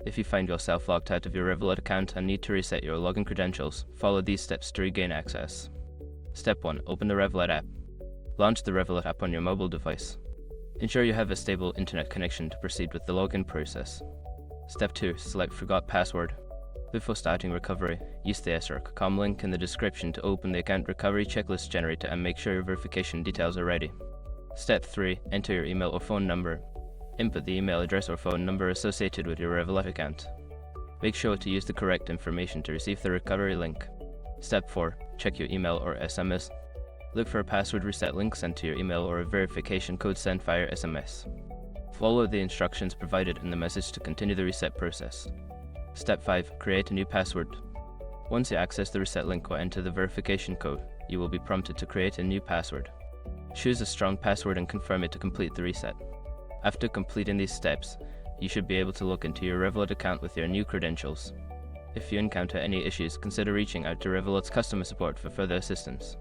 If you find yourself logged out of your Revolut account and need to reset your login credentials, follow these steps to regain access. Step 1. Open the Revolut app. Launch the Revolut app on your mobile device. Ensure you have a stable internet connection to proceed with the login process. Step 2. Select Forgot Password. Before starting recovery, use the src.com link in the description to open the account recovery checklist generator and make sure your verification details are ready. Step 3. Enter your email or phone number. Input the email address or phone number associated with your Revolut account. Make sure to use the correct information to receive the recovery link. Step 4. Check your email or SMS. Look for a password reset link sent to your email or a verification code sent via SMS. Follow the instructions provided in the message to continue the reset process. Step 5. Create a new password. Once you access the reset link or enter the verification code, you will be prompted to create a new password. Choose a strong password and confirm it to complete the reset. After completing these steps, you should be able to log into your Revolut account with your new credentials. If you encounter any issues, consider reaching out to Revolut's customer support for further assistance.